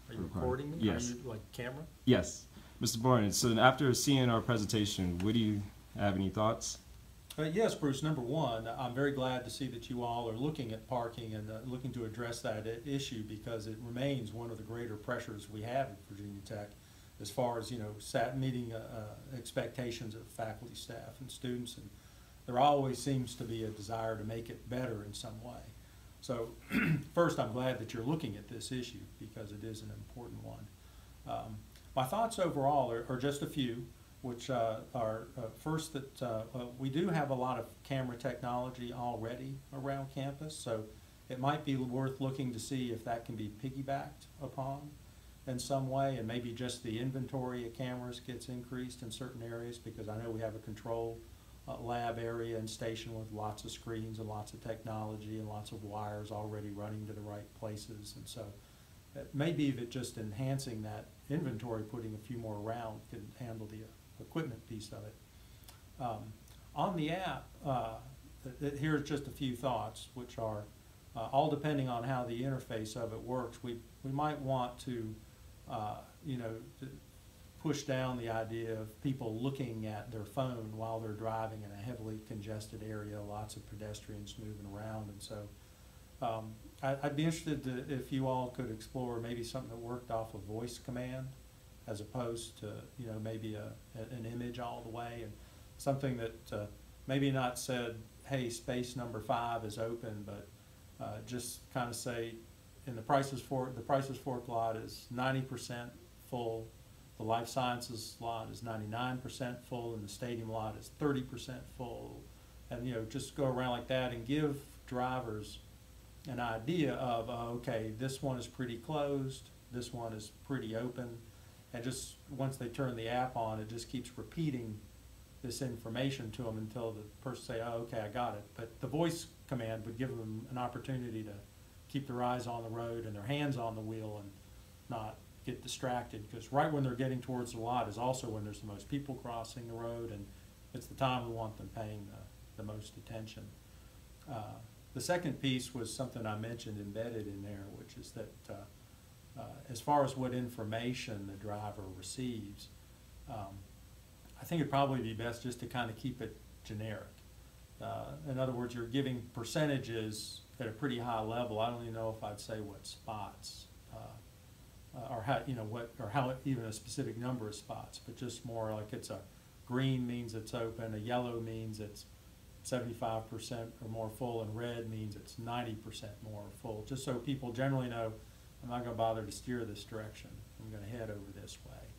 Are you recording me? Yes. Are you like camera? Yes. Mr. Broyden, so after seeing our presentation, what do you have any thoughts? Yes, Bruce. Number one, I'm very glad to see that you all are looking at parking and looking to address that issue, because it remains one of the greater pressures we have at Virginia Tech as far as, meeting expectations of faculty, staff, and students. And there always seems to be a desire to make it better in some way. So first, I'm glad that you're looking at this issue because it is an important one. My thoughts overall are just a few, which are first that we do have a lot of camera technology already around campus, so it might be worth looking to see if that can be piggybacked upon in some way, and maybe just the inventory of cameras gets increased in certain areas, because I know we have a control lab area and station with lots of screens and lots of technology and lots of wires already running to the right places. And so it may be that just enhancing that inventory, putting a few more around, can handle the equipment piece of it. On the app, here's just a few thoughts, which are all depending on how the interface of it works. We might want to, to push down the idea of people looking at their phone while they're driving in a heavily congested area, lots of pedestrians moving around. And so I'd be interested if you all could explore maybe something that worked off a voice command as opposed to, maybe an image all the way, and something that maybe not said, hey, space number 5 is open, but just kind of say, in the Prices Fork lot is 90% full, the Life Sciences lot is 99% full, and the Stadium lot is 30% full. And just go around like that and give drivers an idea of, okay, this one is pretty closed, this one is pretty open, and just once they turn the app on, it just keeps repeating this information to them until the person say, oh, okay, I got it. But the voice command would give them an opportunity to keep their eyes on the road and their hands on the wheel and not get distracted, because right when they're getting towards the lot is also when there's the most people crossing the road, and it's the time we want them paying the most attention. The second piece was something I mentioned embedded in there, which is that as far as what information the driver receives, I think it'd probably be best just to kind of keep it generic. In other words, you're giving percentages at a pretty high level. I don't even know if I'd say what spots, or how even a specific number of spots, but just more like it's a green means it's open, a yellow means it's 75% or more full, and red means it's 90% more full, just so people generally know, I'm not going to bother to steer this direction, I'm going to head over this way.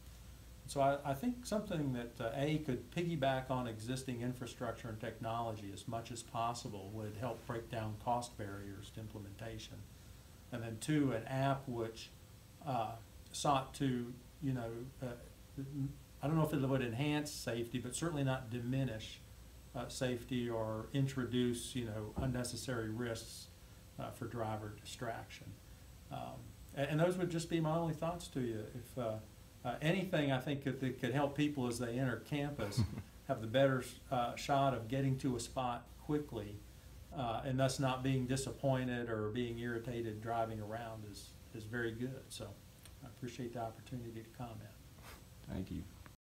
So I think something that could piggyback on existing infrastructure and technology as much as possible would help break down cost barriers to implementation. And then 2, an app which sought to, I don't know if it would enhance safety, but certainly not diminish safety or introduce, unnecessary risks for driver distraction. And those would just be my only thoughts to you. If anything, I think that could help people as they enter campus have the better shot of getting to a spot quickly, and thus not being disappointed or being irritated driving around is very good. So I appreciate the opportunity to comment. Thank you.